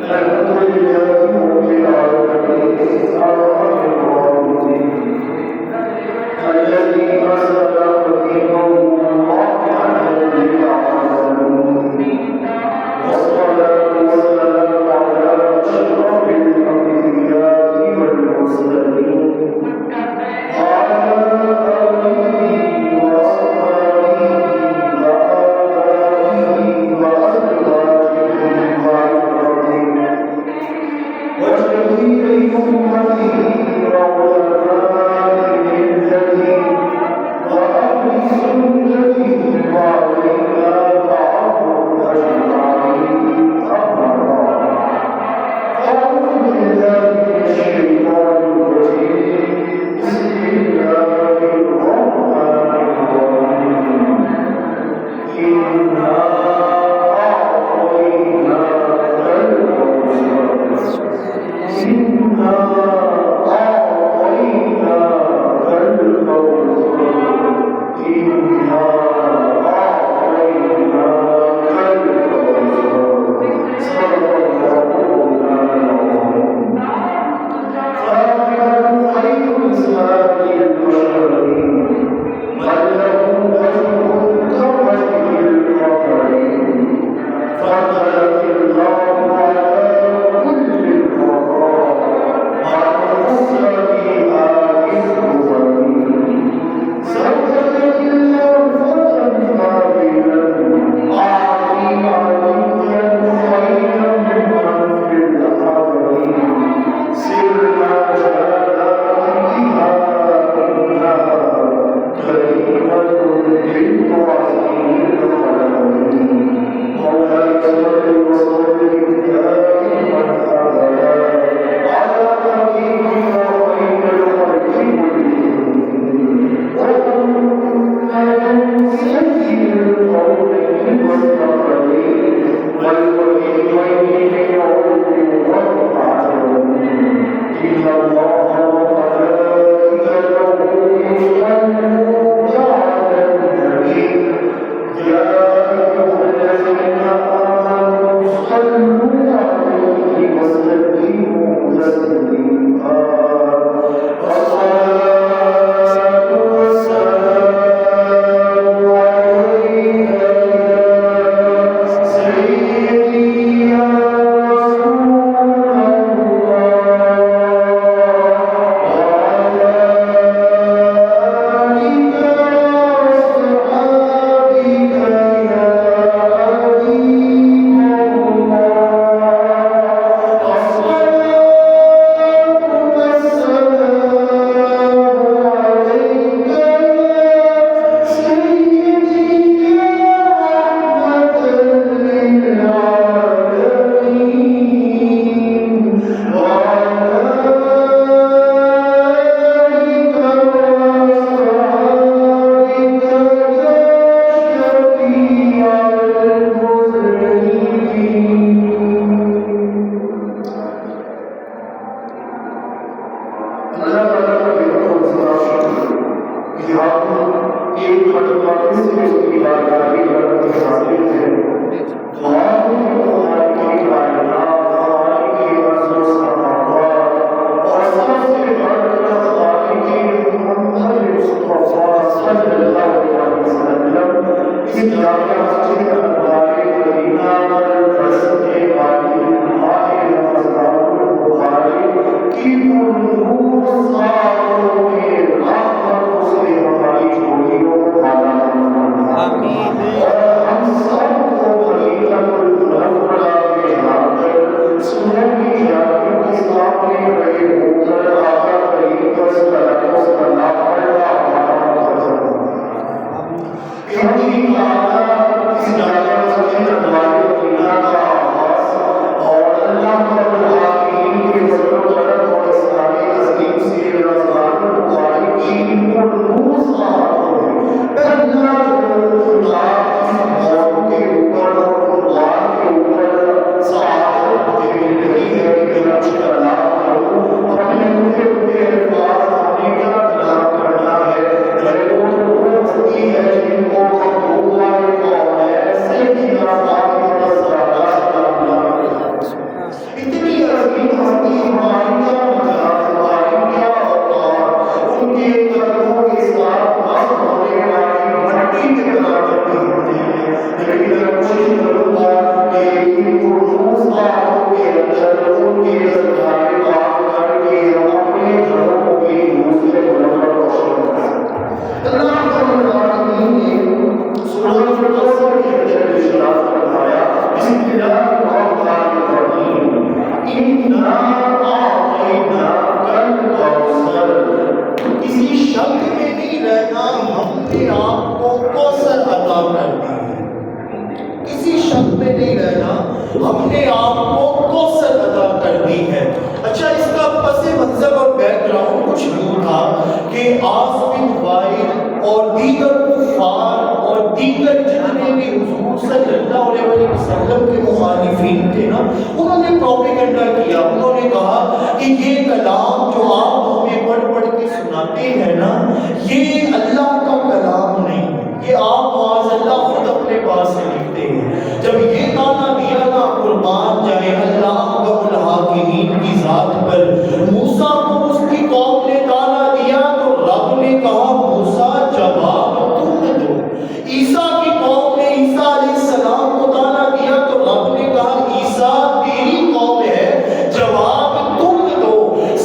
وَالَّذِينَ آپ کو کوثر عطا کر دی ہے۔ اچھا، اس کا پس منظر اور بیک گراؤنڈ کچھ یوں تھا کہ عاص بن وائل اور دیگر کفار اور دیگر جتنے بھی حضور صلی اللہ علیہ وسلم کے مخالفین تھے نا، انہوں نے پروپیگنڈا کیا۔ انہوں نے کہا کہ یہ کلام جو آپ ہمیں پڑھ پڑھ کے سناتے ہیں نا، یہ اللہ کا کلام نہیں ہے، یہ آپ معاذ اللہ خود اپنے پاس سے لکھتے ہیں۔ جب یہ گانا دیا نا، قربان جائے اللہ احکم الحاکمین کی ذات پر، موسیٰ کو اس کی قوم نے گانا دیا تو رب نے کہا موسیٰ جواب تم دو۔ عیسیٰ کی قوم نے عیسیٰ علیہ السلام کو گانا دیا تو رب نے کہا عیسیٰ تیری قوم ہے، جواب تم دو۔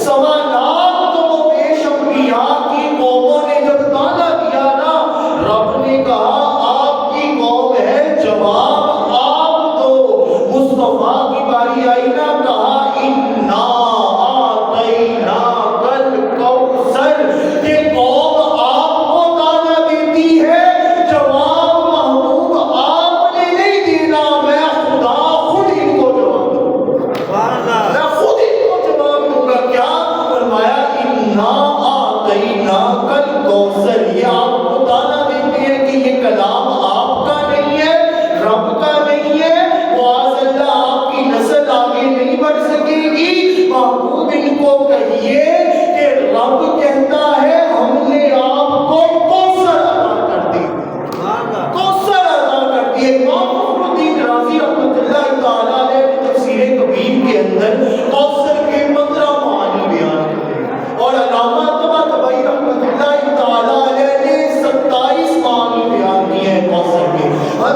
سوالات تو پیش انبیاء کی قوموں نے جب گانا دیا نا، رب نے کہا آپ کی قوم ہے، جواب آپ دو۔ مصطفیٰ کی باری آئی نا، کہا اِنَّا أَعْطَيْنَاكَ الْكَوْثَرَ، یہ قوم آپ کو گانا دیتی ہے، جواب محبوب آپ نے نہیں دینا، میں خدا خود ان کو جواب دوں گا، میں خود ان کو جواب دوں گا۔ کیا فرمایا؟ اِنَّا أَعْطَيْنَاكَ الْكَوْثَرَ، یہ آپ کو گانا دیتی ہے کہ یہ کلام آپ کا نہیں ہے، رب کا نہیں ہے، معاذ اللہ آپ کی نسل آگے نہیں بڑھ سکے گی۔ محبوب ان کو کہیے کہ رب کہتا ہے ہم نے آپ کو کوثر عطا کر دی، کوثر عطا کر دی۔ امام فخر الدین رازی رحمۃ اللہ تعالیٰ علیہ نے تفسیر کبیر کے اندر کوثر کے 15 معانی بیان کیے، اور علامہ طباطبائی رحمۃ اللہ تعالیٰ علیہ نے 27 معانی بیان کیے ہیں کوثر کے۔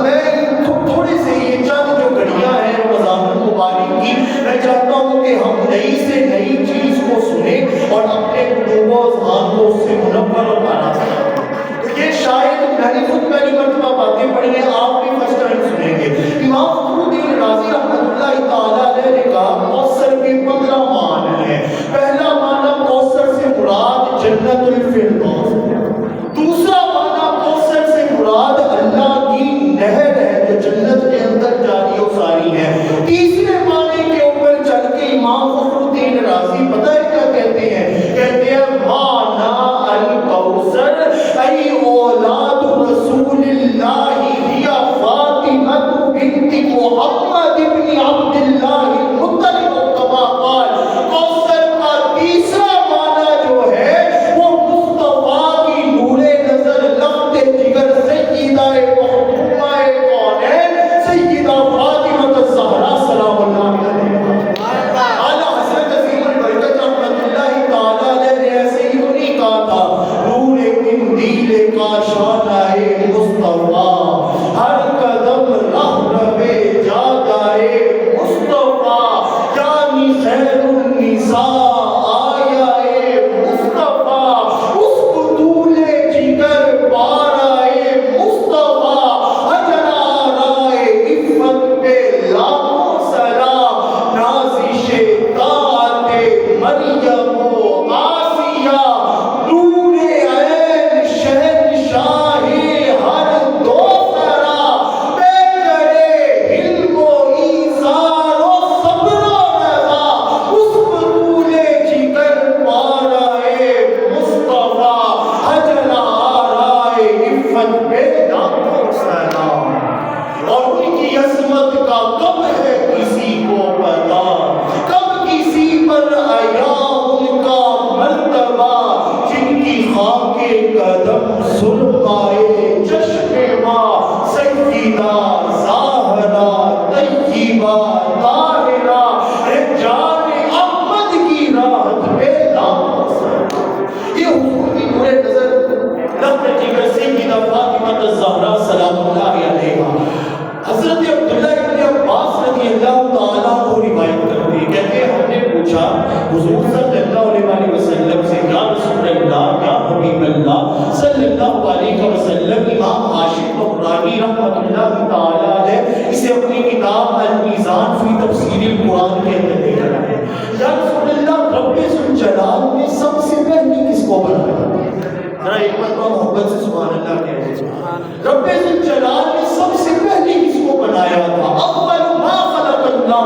میں تھوڑے سے یہ چند جو گھڑیاں ہیں رمضان المبارک کی، میں چاہتا ہوں کہ ہم نئی سے نئی چیز کو سنیں اور اپنے قلوب و اذہان کو اس سے منور اور آراستہ کریں۔ تو یہ شاید میں نے خود پہلی مرتبہ باتیں پڑھی ہیں، آپ بھی فرسٹ ٹائم سنیں گے۔ امام فخر الدین رازی رحمۃ اللہ تعالیٰ علیہ نے کہا کوثر کے 15 معنی ہیں۔ پہلا معنی کوثر سے مراد جنت الفردوس ہے۔ دوسرا معنی کوثر سے مراد اللہ کی نہر ہے جو جنت کے اندر جاری و ساری ہے۔ تیسرے معنی کے اوپر چل کے امام فخر الدین رازی پتہ ہے کیا کہتے ہیں؟ کہتے ہیں معنی الکوثر ای اولاد رسول اللہ ہی فاطمہ بنت محمد بن عبد اللہ المطلب کما قال۔ کوثر کا تیسرا معنی جو ہے وہ مصطفیٰ کی نور نظر لخت جگر سیدہ محبوبہ کونین سیدہ فاطمہ الزہرا سلام اللہ علیہا۔ اعلیٰ حضرت عظیم البرکت رحمۃ اللہ تعالیٰ علیہ نے ایسے ہی تو نہیں کہا تھا، نور قندیل کا شانہ مصطفیٰ، ہر قدم رہنمے جادائے مصطفیٰ، یعنی خیر النساء آیا مصطفیٰ، اس بطول جگر پارائے مصطفیٰ، حجر آرائے عفت پہ لاکھوں سلام، نازش طاعت مریم و آسیہ، نور عین شہنشاہ ہر دو سرا، بے کرے حلم و ایثار و صبر و رضا، اس بطول جگر پارائے مصطفیٰ، حجر آرائے عفت پہ لاکھوں سلام۔ اور ان کی عظمت کا کب ہے کسی کو پتا، کب کسی پر آیا ان کا مرتبہ، جن کی خاک قدم سرمائے چشم ماں سیدہ زہرا طیبہ طاہرہ، جان احمد کی راحت پہ لاکھوں سلام۔ یہ حضور کی نور نظر لخت جگر سیدہ فاطمہ الزہرا سلام اللہ علیہا۔ حضرت عبداللہ ابن عباس رضی اللہ تعالیٰ کو روایت کرتے ہیں، کہتے ہیں ہم نے پوچھا حضور صلی اللہ علیہ وسلم سے، یا رسول اللہ یا حبیب اللہ صلی اللہ علیہ وسلم۔ امام عاشق نورانی رحمۃ اللہ تعالیٰ علیہ اسے اپنی کتاب المیزان فی تفسیر القرآن کے اندر لے کر آئے، یا رسول اللہ رب ذوالجلال نے سب سے پہلے کس کو بنایا؟ ذرا ایک مرتبہ محبت سے سبحان اللہ کہتے ہیں۔ رب ذوالجلال نے سب سے پہلے کس کو بنایا تھا؟ اول ما خلق اللہ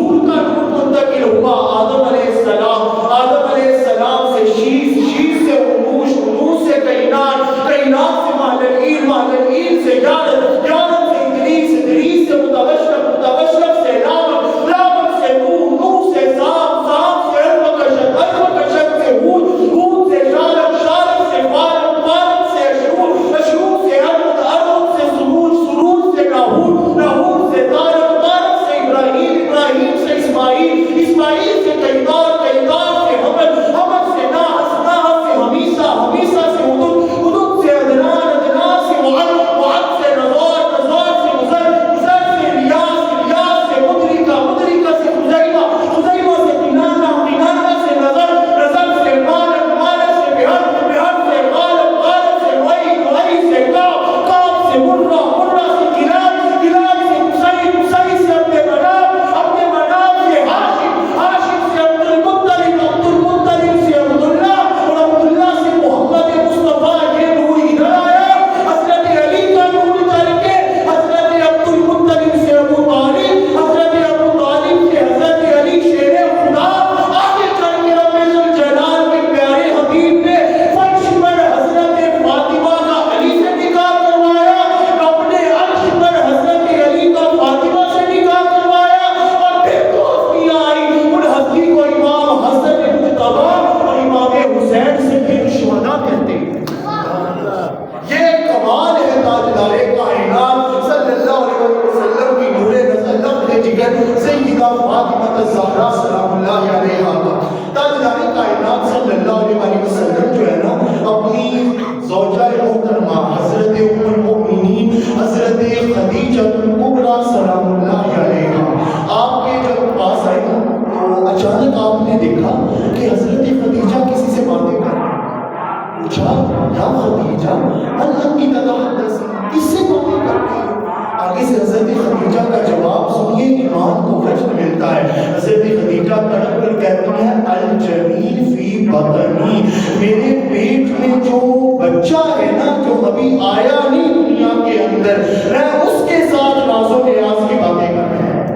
حضور کا نور منتقل ہوا آدم علیہ السلام سے شیش سے عروج سے کائنات سے مہلل سے یارد سے ادریس سے متبشر سے لامک سے نوح سے سام سے اربکشت سے ہود سے شارک سے فارق سے اشرور سے ارد سے سروج سے ناہور سے تارق سے ابراہیم سے اسماعیل سے قیدار سے حمد سے ناحس سے حمیسہ سے حدود سے عدنان سے معد سے نزار سے مزر سے ریاض سے مدرکہ سے خزیمہ سے کنانہ سے نظر سے مالک سے بہر سے غالب سے لؤی سے کعب سے مرہ سے کلاب سے قصی سے عبد مناف سے ہاشم سے عبد المطلب سے عبداللہ اور عبداللہ سے محمد مصطفیٰ یہ نور ادھر آیا حضرت علی کا نور کر کے حضرت عبد المطلب سے ابو طالب حضرت ابو طالب سے حضرت علی شیر خدا آگے چل کے رب ذوالجلال کے پیارے حبیب نے فرش پر حضرت فاطمہ کا علی سے نکاح کروایا رب نے عرش پر حضرت علی کا فاطمہ سے نکاح کروایا اور پھر دوستیاں آئی ان ہستی کو امام حسن مجتبی اور امام حسین سے پھر شہداء کہتے ہیں یہ کمال ہے تاجدار کائنات صلی اللہ علیہ وسلم کی نور نظر لمح جگر سیدہ فاطمہ الزہرا سلام اللہ علیہا کا تاجدار کائنات صلی اللہ علیہ وسلم جو ہے نا اپنی زوجہ محترمہ حضرت ام المؤمنین حضرت خدیجہ الکبریٰ سلام اللہ علیہا آپ کے جب پاس آئی تو اچانک آپ نے دیکھا کہ حضرت خدیجہ کسی سے باتیں کر رہی ہیں پوچھا یا خدیجہ اللہ کی تتحدث کس سے باتیں کرتی ہے آگے سے حضرت خدیجہ کا جواب سنیے ایمان کو وجد ملتا ہے حضرت خدیجہ تڑپ کر کہتی ہیں الجمیل فی بطنی میرے پیٹ میں جو بچہ ہے نا جو ابھی آیا نہیں دنیا کے اندر میں اس کے ساتھ راز و نیاز کی باتیں کر رہے ہیں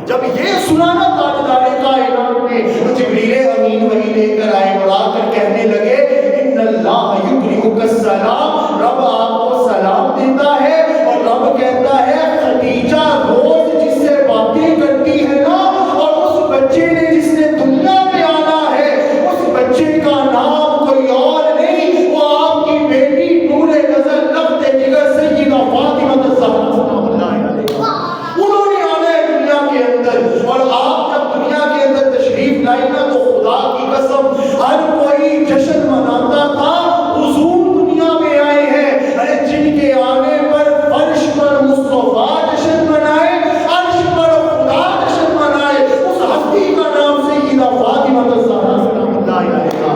جب یہ سنانا تاجدار کائنات نے جبریل امین وہی لے کر آئے اور آ کر کہنے لگے ان اللہ یقرئک السلام رب آپ کو سلام دیتا ہے اور رب کہتا ہے خدیجہ روز جس سے باتیں کرتی ہے نا اور اس بچے نے جس نے دنیا میں آنا ہے اس بچے کا نام کوئی اور نہیں وہ آپ کی بیٹی نور نظر لمح جگر سیدہ فاطمہ الزہرا سلام اللہ علیہا انہوں نے آنا ہے دنیا کے اندر اور آپ جب دنیا کے اندر تشریف لائی نا تو خدا کی قسم ہر کوئی جشن مناتا تھا حضور دنیا میں آئے ہیں ارے جن کے آنے پر فرش پر مصطفیٰ جشن منائے عرش پر خدا جشن منائے اس ہستی کا نام سیدہ فاطمہ الزہرا سلام اللہ علیہا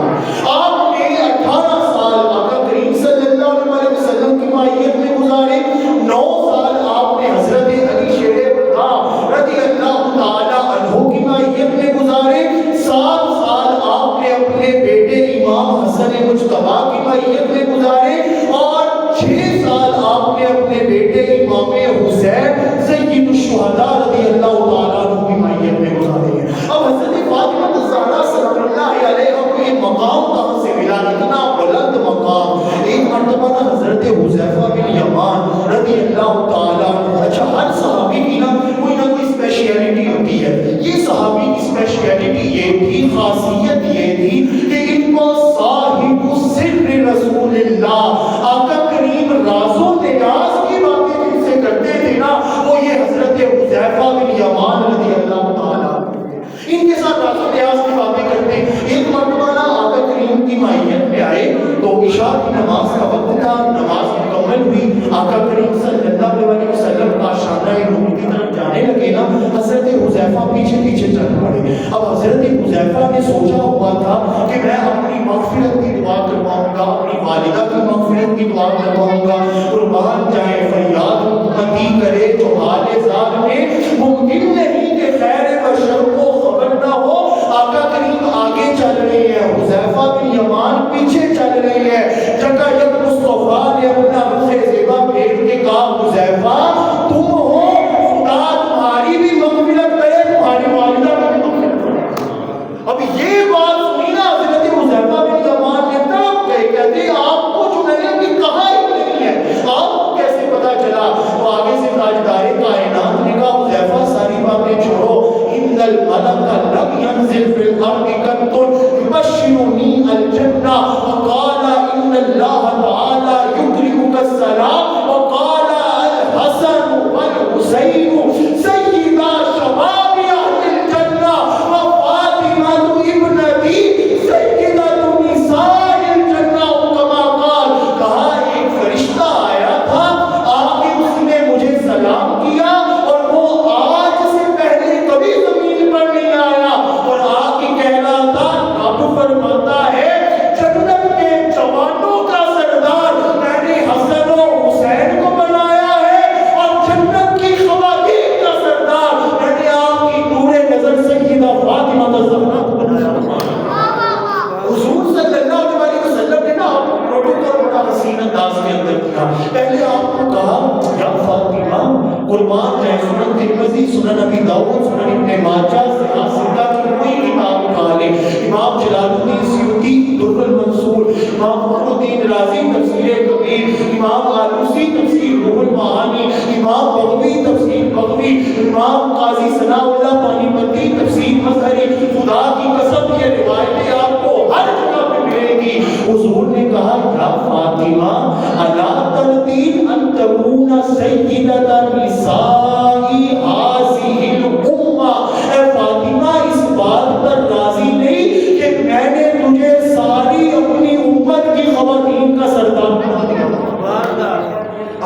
آپ نے 18 سال آقا کریم صلی اللہ علیہ وسلم کی مائیت میں گزارے 9 سال آپ نے حضرت علی شیر خدا رضی اللہ تعالی عنہ کی مائیت میں گزارے 7 سال آپ نے اپنے بیٹے امام حسن مجتبی کی مائیت میں گزارے اور 6 سال آپ نے اپنے بیٹے امام حسین سید الشہداء رضی اللہ تعالیٰ عنہ کی مائیت میں گزارے ہیں اب حضرت فاطمہ الزہرا سلام اللہ علیہا کو یہ مقام کہاں سے ملا اتنا بلند مقام ایک مرتبہ نا حضرت حذیفہ بن یمان رضی اللہ تعالیٰ عنہ اچھا ہر صحابی کی نا کوئی اسپیشیلٹی ہوتی ہے یہ صحابی کی اسپیشیلٹی یہ تھی خاصیت یہ تھی کہ ان کو صاحب سر رسول اللہ آقا کریم راز و نیاز کی باتیں جن سے کرتے تھے نا وہ یہ حضرت حذیفہ بن یمان رضی اللہ تعالیٰ ان کے ساتھ راز و نیاز کی باتیں کرتے ایک مرتبہ نا آقا کریم کی مائیت میں آئے تو عشاء کی نماز کا وقت تھا نماز مکمل ہوئی آقا کریم صلی اللہ علیہ وسلم کا شانہ نور کی طرف جانے لگے نا حضرت حذیفہ پیچھے چل پڑے اب حضرت حذیفہ نے سوچا ہوا تھا کہ میں اپنی مغفرت کی دعا کرواؤں گا اپنی والدہ کی مغفرت کی دعا کرواؤں گا قربان جائے فریاد امتی کرے جو حال ذات میں ممکن نہیں کہ خیر بشر کو خبر نہ ہو آقا کریم آگے چل رہے ہیں حذیفہ بن یمان پیچھے چل رہے ہیں جگہ یک مصطفیٰ نے اپنا رخ زیبا پھیر کے کہا حذیفہ تم ہو خدا تمہاری بھی مغفرت کرے تمہاری والدہ إن الملك لم ينزل في الأرض قط يبشرني الجنة وقال إن الله تعالى يكرمك السلام وقال الحسن والحسين سيدا شباب أهل الجنة وفاطمة ابنتي سيدة نساء الجنة كما قال. کہا ایک فرشتہ آیا تھا آ کے اس نے مجھے سلام کیا اور وہ آج سے پہلے کبھی زمین پر نہیں آیا اور آ کے کہہ رہا تھا رب فرماتا ہے جنت کے جوانوں کا سردار میں نے حسن و حسین کو بنایا ہے اور جنت کی خواتین کا سردار میں نے آپ کی نور نظر سیدہ فاطمہ الزہرا کو بنایا. حضور صلی اللہ علیہ وسلم نے نا آپ کو پروٹوکول بڑا حسین انداز کے اندر کیا. پہلے آپ کو کہا یا فاطمہ قربان جائے سنن ترمذی سنن ابی داؤد سنن ابن ماجہ سیدہ کی کوئی کتاب اٹھا لے امام جلال الدین سیوطی در المنصور امام فخر الدین رازی تفسیر کبیر امام آلوسی تفسیر روح المعانی امام بغوی تفسیر بغوی امام قاضی ثناء اللہ پانی پتی تفسیر مظہری خدا کی قسم یہ روایتیں آپ کو ہر جگہ پہ ملے گی. حضور نے کہا یا فاطمہ الا ترضین ان تکون سیدۃ نساء هذه الامہ. اے فاطمہ اس بات پر راضی نہیں کہ میں نے تجھے ساری اپنی امت کی خواتین کا سردار بنا دیا.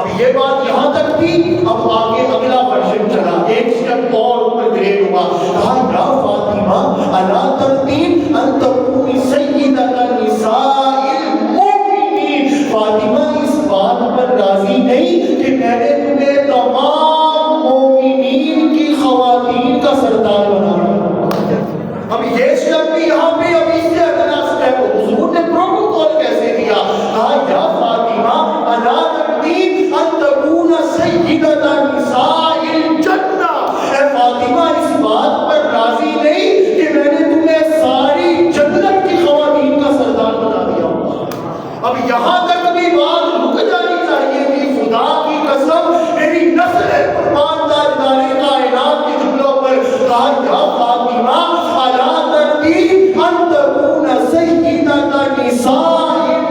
اب یہ بات یہاں تک تھی. اب آگے اگلا ورژن چلا ایک سٹیپ اور اوپر گریڈ ہوا. کہا یا فاطمہ الا ترضین ان تکون سیدۃ نساء المؤمنین. فاطمہ اس بات پر راضی نہیں کہ میں نے تمہیں تمام مومنین کی خواتین کا سردار بنا دیا. اب یہ سٹیپ بھی یہاں پہ اب اس سے اگلا سٹیپ حضور نے پروٹوکول کیسے دیا. کہا یا فاطمہ الا ترضین ان تکون سیدۃ نساء الجنہ. اے فاطمہ اس بات پر راضی نہیں کہ میں نے تمہیں ساری جنت کی خواتین کا سردار بنا دیا. اب یہاں تک بھی بات رک جانی چاہیے تھی. خدا کی قسم میری نسل قربان تاجدار کائنات کے جملوں پر. کہا یا فاطمہ الا ترضین ان تکون سیدۃ نساء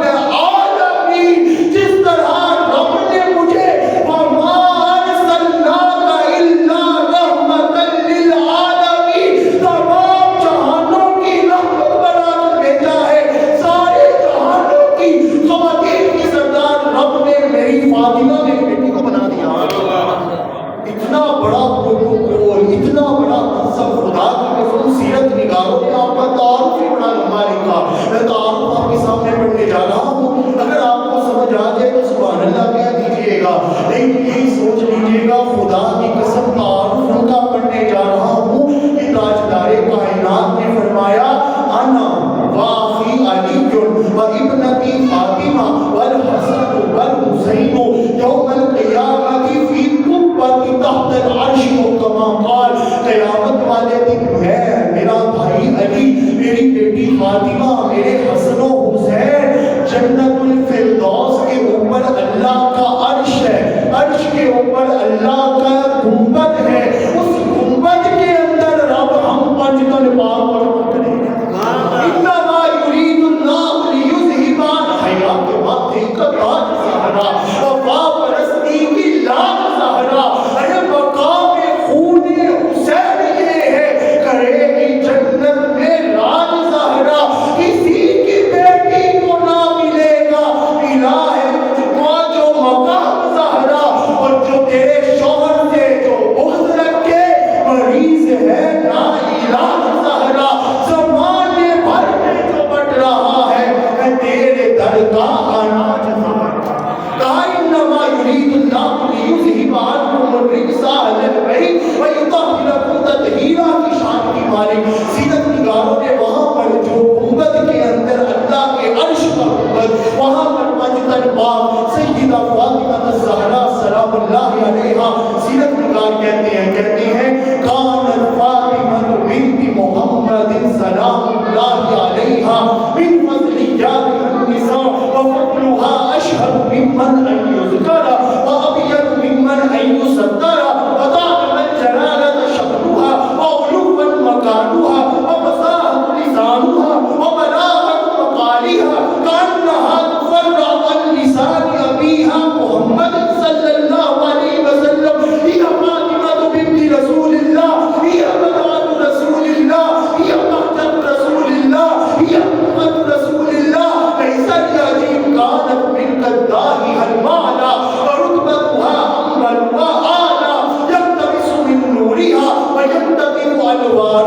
العالمین. جس طرح رب نے مجھے وما ارسلناک الا رحمۃ للعالمین تمام جہانوں کی رحمت بنا کر بھیجا ہے, سارے جہانوں کی خواتین کی سردار رب نے میری فاطمہ میری بیٹی کو بنا دیا. اتنا بڑا پروٹوکول اتنا بڑا منصب خدا کی قسم سیرت نگاروں نے آپ کا تعارف ہی بڑا لمبا لکھا. میں تعارف آپ کے سامنے پڑھنے جا رہا ہوں. اگر آپ کو سمجھ آ جائے تو سبحان اللہ کہہ دیجئے گا, لیکن یہی سوچ لیجئے گا خدا کی قسم تعارف ان کا پڑھنے جا رہا ہوں کہ تاجدار کائنات نے فرمایا انا واخی علی و ابنتی فاطمہ والحسن والحسین یوم القیامت فی قبۃ تحت العرش کما قال. قیامت والے دن میں میرا بھائی علی میری بیٹی فاطمہ میرے حسن و حسین جنت الفردوس کے اوپر اللہ کا عرش ہے, عرش کے اوپر اللہ کا گنبد ہے, اس گنبد کے اندر رب ہم پنجتن پاک اور کریں گے. انما یرید اللہ لیذہب حیات کا زہرا وفا پرستی کی لات زہرا. ارے مقام خون حسین یہ ہے کرے گی جنت میں راج زہرا. کسی کی بیٹی کو نہ ملے گا ملا ہے مجھ کو جو مقام زہرا. اور جو تیرے شوہر سے جو بغض رکھے مریض ہے نا علاج زہرا. زمانے بھر میں جو بٹ رہا ہے تیرے در کا اناج زہرا. کہا انما یرید اللہ لیذہب عنکم الرجس اہل البیت ویطہرکم تطہیرا کی شان کی مالک. سیرت نگاروں نے وہاں پر جو گنبد کے اندر اللہ کے عرش کا گنبد وہاں پر پنجتن پاک سیدہ فاطمہ الزہرا سلام اللہ علیہا. سیرت نگار کہتے ہیں کانت فاطمہ بنت محمد سلام اللہ علیہا من فضلیات النساء وفضلها اشهر ممن ان يذكر وابين ممن ان يصدر وتعلم الجلالة شأنها وعلوا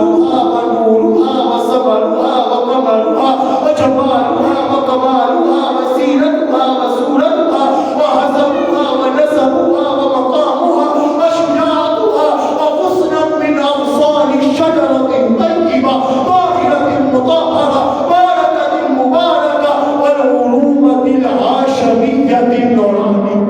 جلالها ونورها وصبرها وقمرها وجمالها وكمالها وسيرتها وسورتها وحسبها ونسبها ومقامها وشجاعتها وغصنا من أغصان شجرة طيبة طاهرة مطهرة باركة مباركة والعلومة العاشمية النورانية.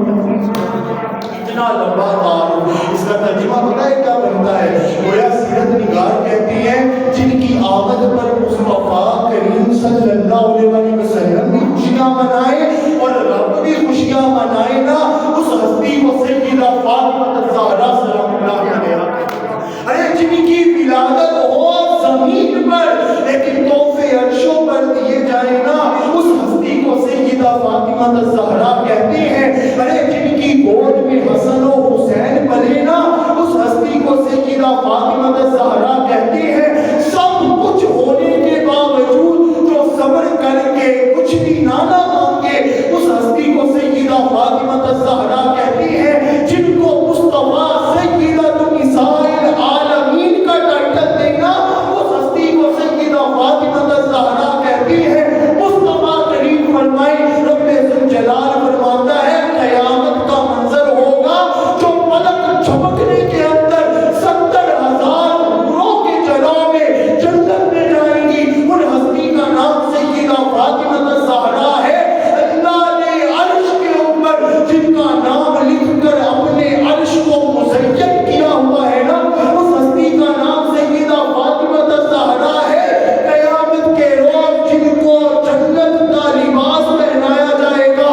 اتنا لمبا تعارف، اس کا ترجمہ پتہ ہے کیا بنتا ہے؟ گویا سیرت نگار کہتی ہیں جن کی آمد پر مصطفیٰ کریم صلی اللہ علیہ وسلم بھی خوشیاں منائے اور رب بھی خوشیاں منائے نا، اس ہستی کو سیدہ فاطمہ الزہرا سلام اللہ علیہا کہتے ہیں. ارے جن کی ولادت ہو زمین پر لیکن تحفے عرشوں پر دیے جائیں نا، اس ہستی کو سیدہ فاطمہ الزہرا کہتے ہیں. ارے جن کی گود میں حسن و حسین پلے نا، اس ہستی کو سیدہ فاطمہ الزہرا کہتے ہیں. سب کچھ ہونے کے باوجود جو صبر کر کے کچھ بھی نہ مانگے، اس ہستی کو سیدہ فاطمہ الزہرا کہتی ہے. جن کو مصطفیٰ سیدۃ النساء العالمین کا ٹائٹل دینا، اس ہستی کو سیدہ فاطمہ الزہرا کہتی ہے. مصطفیٰ کریم فرمائے، رب ذوالجلال فرماتا ہے قیامت کا منظر ہوگا جو پلک جھپکنے کے اندر 70,000 حوروں کے جلوہ میں جنت میں جائیں گی. ان ہستی کا نام سیدہ فاطمہ الزہرا ہے. اللہ نے عرش کے اوپر جن کا نام لکھ کر اپنے عرش کو مزین کیا ہوا ہے نا، اس ہستی کا نام سیدہ فاطمہ الزہرا ہے. قیامت کے روز جن کو جنت کا لباس پہنایا جائے گا،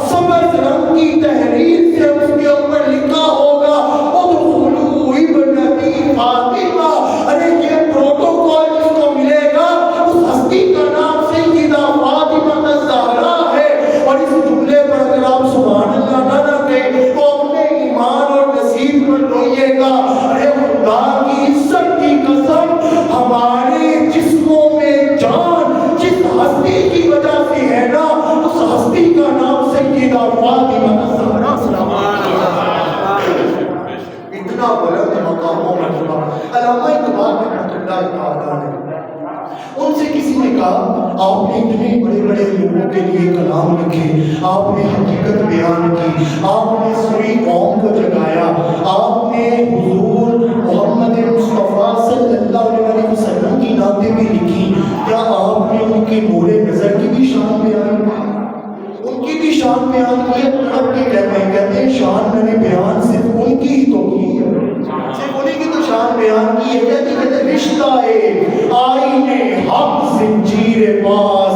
سبز رنگ کی تحریر سے اس کے اوپر لکھا ہوگا ادخلوا ابنتی فاطمہ. ارے یہ پروٹوکول جس کو ملے گا، اس ہستی کا نام سیدہ فاطمہ الزہرا ہے. اور اس جملے پر اگر آپ سبحان اللہ نہ کہیں تو اپنے ایمان اور نصیب پر روئیے گا. ارے خدا کی عزت کی قسم، ہمارے جسموں میں جان جس ہستی کی وجہ سے ہے نا، اس ہستی کا نام سیدہ فاطمہ الزہرا سلام اللہ. اتنا بلند مقام و مرتبہ. علامہ اقبال رحمۃ اللہ تعالیٰ نے ان سے کسی نے کہا آپ نے اتنے بڑے بڑے لوگوں کے لیے کلام لکھے، آپ نے حقیقت بیان کی، آپ نے سوئی قوم کو جگایا، آپ نے حضور محمد مصطفیٰ صلی اللہ علیہ وسلم کی نعتیں بھی لکھی، کیا آپ نے ان کے نور نظر کی بھی شان بیان کی؟ ان کی بھی شان بیان کی. اب کے کہتے ہیں شان میں نے بیان صرف ان کی ہی تو کی ہے، صرف انہیں کی تو شان بیان کی ہے. کہتے رشتہ ہے آئینے حق زنجیر پاس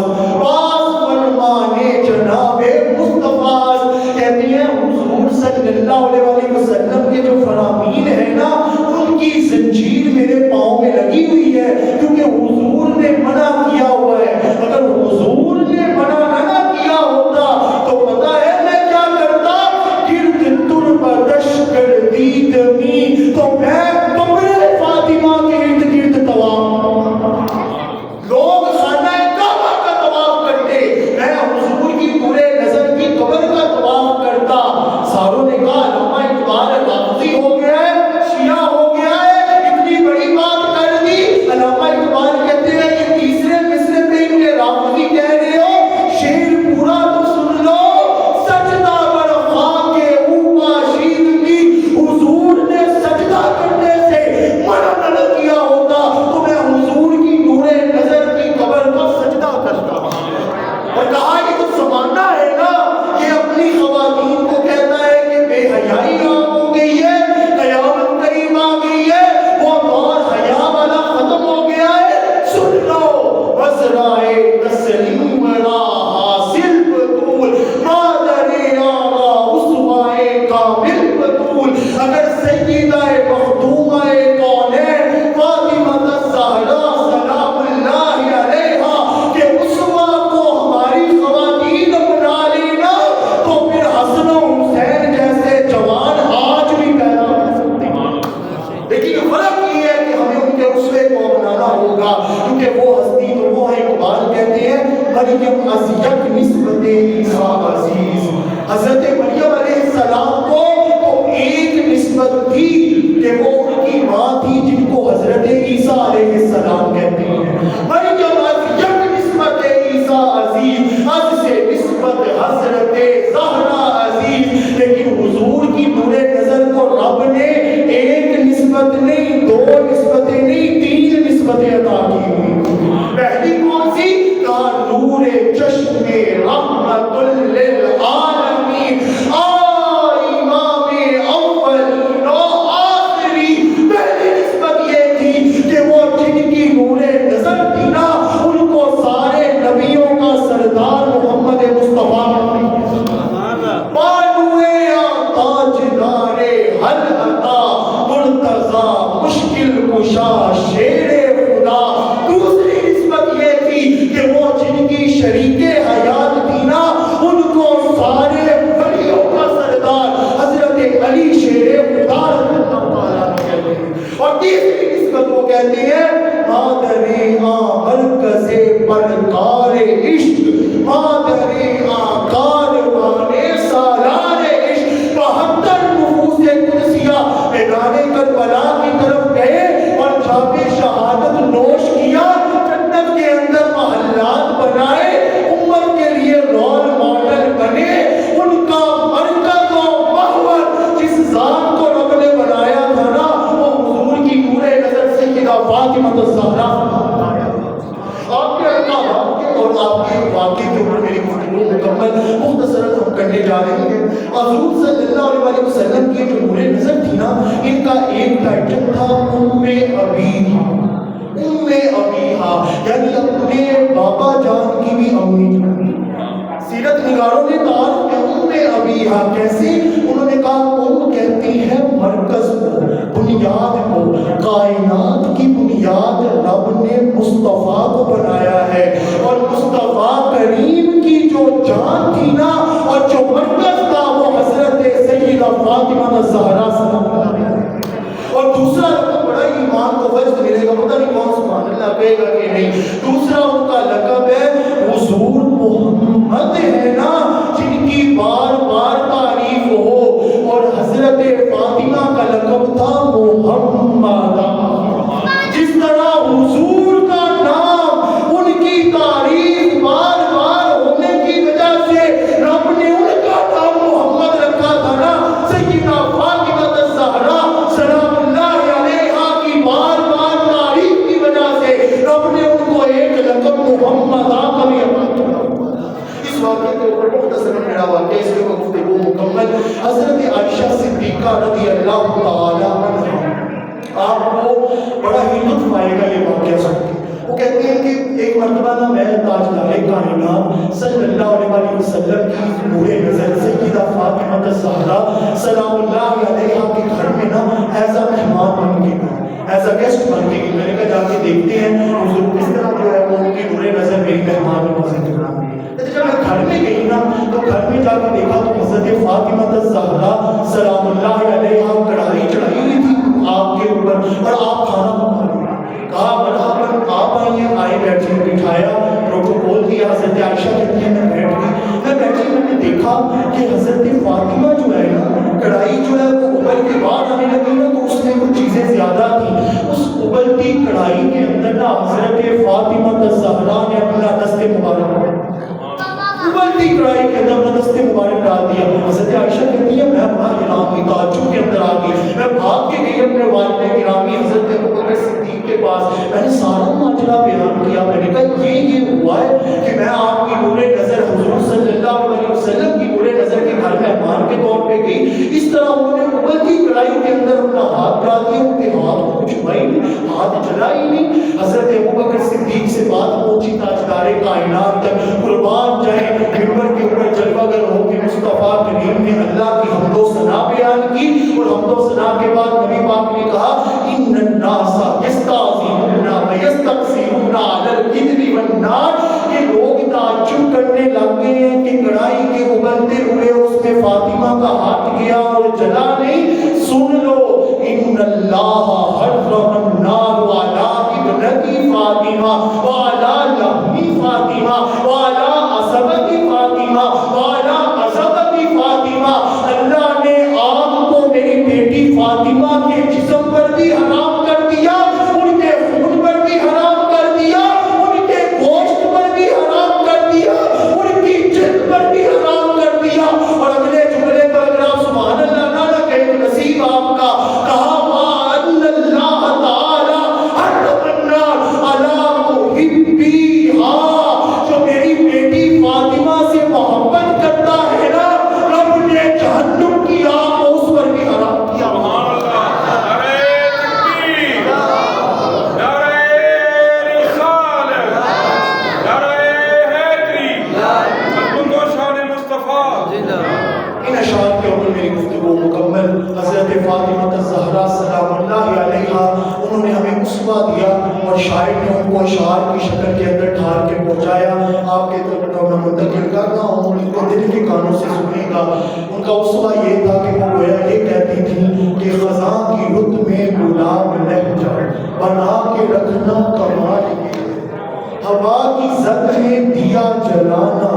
فرمانے جناب مصطفیٰ. کہتی ہیں حضور صلی اللہ علیہ وسلم کے جو فرامین ہیں نا، ان کی زنجیر میرے پاؤں میں لگی ہوئی ہے، کیونکہ حضور نے منع کیا ہوا ہے. اگر حضور نے منع نہ کیا ہوتا تو پتہ ہے میں کیا کرتا؟ گرد تربتش کر دیدمی تو میں قبر فاطمہ کے ارد گرد طواف. لوگ خانہ کعبہ کا طواف کرتے، میں حضور کی پورے نظر کی قبر کا طواف کرتا. ساروں نے کہا علامہ اقبال رافضی ہو گیا ہے، شیعہ ہو گیا ہے، اتنی بڑی بات کر دی. علامہ نعمتیں عطا کی ہوئی. پہلی کون سی؟ کہا نور چشم رحمت للعالمین، امام اولین و آخری. پہلی نسبت یہ تھی کہ وہ جن کی نور نظر تھی نا، ان کو سارے نبیوں کا سردار محمد مصطفیٰ تاجدار حل عطا مرتضی مشکل کشا شیر خدا. دوسری نسبت یہ تھی کہ وہ جن کی شریک حیات تھی نا، ان کو سارے ولیوں کا سردار حضرت علی شیر خدا رضی اللہ تعالیٰ کہتے ہیں. اور تیسری نسبت وہ کہتے ہیں مادری مرکز پرکار عشق، مادری کاروانے سالار عشق. 72 نفوس قدسیہ میدان کربلا کی طرف گئے اور جا کے شہادت نوش کیا، جنت کے اندر محلات بنائے، امت کے لیے رول ماڈل بنے. ان کا مرکز و محور جس ذات کو رب نے بنایا تھا نا، وہ حضور کی نور نظر سیدہ فاطمہ الزہرا. آپ کے اور آپ کے واقعے کے اوپر میری گفتگو مکمل مختصراً ہم کرنے جا رہے ہیں. حضور صلی اللہ علیہ وسلم کی جو نور نظر تھی نا، ان کا ایک ٹائٹل تھا ام ابیہا. ام ابیہا یعنی اپنے بابا جان کی بھی امی. سیرت نگاروں نے تعارف کیا ام ابیہا کیسے؟ انہوں نے کہا ام کہتی ہے مرکز کو، بنیاد کو. کائنات کی بنیاد رب نے مصطفیٰ کو بنایا ہے، اور مصطفیٰ کریم کی جو جان تھی نا اور جو مرکز تھا وہ حضرت سیدہ فاطمہ الزہرا سلام اللہ علیہا. اور دوسرا لقب بڑا ایمان کو وجد ملے گا، پتہ نہیں کون سبحان اللہ کہے گا کہ نہیں. دوسرا ان کا لقب ہے حضور محمد ہے نا، جن کی بار بار تعریف ہو. اور حضرت فاطمہ کا لقب تھا محمد. جس طرح حضور کا نام ان کی تعریف بار بار ہونے کی وجہ سے رب نے ان کا نام محمد رکھا تھا نا، سیدہ فاطمہ الزہرا سلام اللہ علیہا کی بار بار تعریف کی وجہ سے رب نے ان کو ایک لقب محمد کا بھی عطا کیا. اس واقعے کے اوپر مختصراً میرا واقعہ اس کے اوپر گفتگو مکمل. حضرت عائشہ صدیقہ رضی اللہ تعالیٰ عنہا، آپ کو بڑا ہی لطف آئے گا یہ واقعہ سن کے. وہ کہتے ہیں کہ ایک مرتبہ نا میں تاجدار کائنات صلی اللہ علیہ وسلم کی نور نظر سیدہ فاطمہ الزہرا سلام اللہ علیہا کے گھر میں نا ایز اے مہمان بن کے گئی، ایز اے گیسٹ بن کے گئی. میں نے کہا جا کے دیکھتے ہیں حضور کس طرح جو ہے وہ ان کی نور نظر میری مہمان نوازی کرنا. جب میں گھر میں گئی نا تو گھر میں جا کے دیکھا تو حضرت فاطمہ الزہرا سلام اللہ علیہا کڑھائی چڑھائی ہوئی تھی آپ کے اوپر اور آپ کھانا پکا رہے. کہا مرحبا آپ آئیے، آئے بیٹھے، بٹھایا، پروٹوکول دیا. حضرت عائشہ کہتی ہے میں بیٹھ گئی. میں بیٹھی میں نے دیکھا کہ حضرت فاطمہ جو ہے نا کڑھائی جو ہے وہ ابل کے بعد آنے لگی نا تو اس میں کچھ چیزیں زیادہ تھیں. اس ابلتی کڑھائی کے اندر نا حضرت فاطمہ الزہرا نے اپنا دست مبارک ابلتی کڑھائی کے اندر اپنا دست مبارک ڈال دیا. حضرت عائشہ کہتی ہے میں بڑا حیران ہوئی، تعجب کے اندر آ گئی. میں بھاگ کے گئی اپنے والد گرامی حضرت ابوبکر صدیق کے پاس. میں نے سارا ماجرا بیان کیا. میں نے کہا یہ ہوا ہے کہ میں آپ کی نور نظر حضور صلی اللہ علیہ وسلم کی نور نظر کے گھر مہمان کے طور پہ گئی. اس طرح انہوں نے ابلتی کڑھائی کے اندر اپنا ہاتھ ڈال دیا. ان کے ہاتھ کو کچھ ہوا ہی نہیں، ہاتھ جلا ہی نہیں. حضرت ابوبکر صدیق سے بات پہنچی تاجدار کائنات تک. قربان جائیں منبر کے اوپر جلوہ گر ہو کے مصطفیٰ کریم نے اللہ کی حمد و ثنا بیان کی. اور حمد و ثنا کے بعد نبی پاک نے کہا ان الناس یستعظمون ویستقصرون علی القدر والنار. یہ لوگ تعجب کرنے لگ گئے ہیں کہ کڑھائی کے ابلتے ہوئے اس میں فاطمہ کا ہاتھ گیا اور جلا نہیں. سن لو ان اللہ حرم النار علی ابنتی فاطمہ وعلی لحمی فاطمہ وعلی عصبتی فاطمہ وعلی عصبتی فاطمہ. اللہ نے آگ کو میری بیٹی فاطمہ کے جسم پر بھی حرام کر دیا، ان کے خون پر بھی حرام کر دیا، ان کے گوشت پر بھی حرام کر دیا، ان کی جلد پر بھی حرام کر دیا. اور اگلے جملے پر اگر آپ سبحان اللہ نہ کہیں تو نصیب آپ کا. کہا وَأَنَّ اللَّهَ تَعَالَى حَرَّمَ النَّارَ اور شاعر نے ان کو اشعار کی شکل کے اندر ڈھال کے پہنچایا. آپ کے طرف میں منتقل کر رہا ہوں, ان کو دل کے کانوں سے سنیں گا. ان کا اسوہ یہ تھا کہ وہ گویا یہ کہتی تھی کہ خزاں کی رت میں گلاب لہجہ بنا کے رکھنا کمال یہ, ہوا کی زد ہے دیا جلانا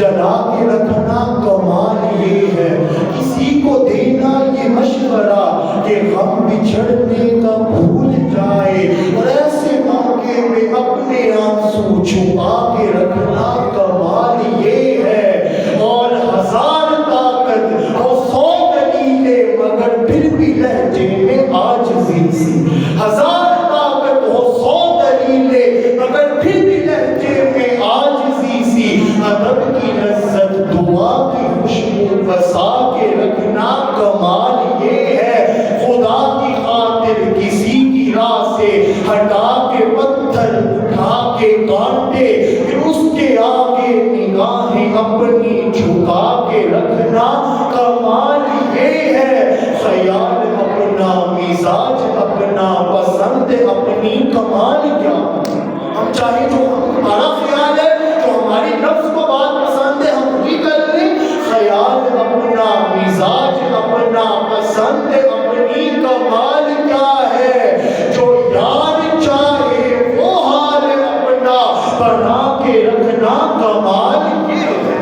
جلا کے رکھنا کمال یہ ہے. کسی کو دینا یہ مشورہ کہ غم بچھڑنے کا بھول جائے, اور ایسے موقع میں اپنے آنسو چھپا کے رکھنا کمال یہ ہے. اور ہزار طاقت اور 100 دلیلیں مگر پھر بھی لہجے میں عاجزی سی, ہزار طاقت اور 100 دلیلیں مگر پھر بھی لہجے میں عاجزی سی. ادب کی لذت دعا کی خوشبو بسا کے رکھنا کمال یہ ہے. خدا کی خاطر کسی کی راہ سے ہٹا کے پتھر اٹھا کے کانٹے, پھر اس کے آگے نگاہیں اپنی جھکا کے رکھنا کمال یہ ہے. خیال اپنا, مزاج اپنا, پسند اپنی, کمال کیا. ہم چاہے جو ہمارا خیال ہے, جو ہماری نفس کو بات پسند ہے, ہم وہی کر لیں. خیال اپنا, مزاج اپنا, پسند اپنی, کمال کیا ہے. جو یار چاہے وہ حال اپنا بنا کے رکھنا کمال یہ ہے.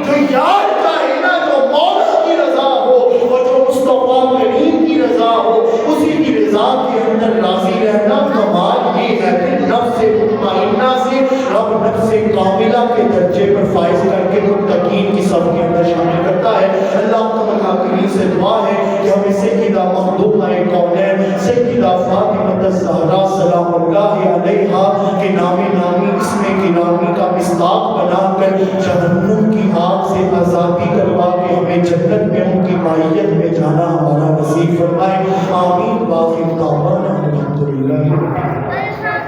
جو یار چاہے نا, جو مولا کی رضا ہو اور جو مصطفیٰ کریم کی رضا ہو, اسی کی رضا کے اندر راضی رہنا کمال یہ ہے. پھر نفس مطمئنہ سے رب نفس کاملہ کے درجے پر فائز کر کے متقین کی صف کے اندر شامل کرتا ہے. اللہ تعالیٰ سے دعا ہے کہ ہمیں سیدہ مخدومہ کونین سیدہ فاطمہ الزہرا سلام اللہ علیہا کے نامی اسم گرامی کا مصداق بنا کر جہنم کی آگ سے آزادی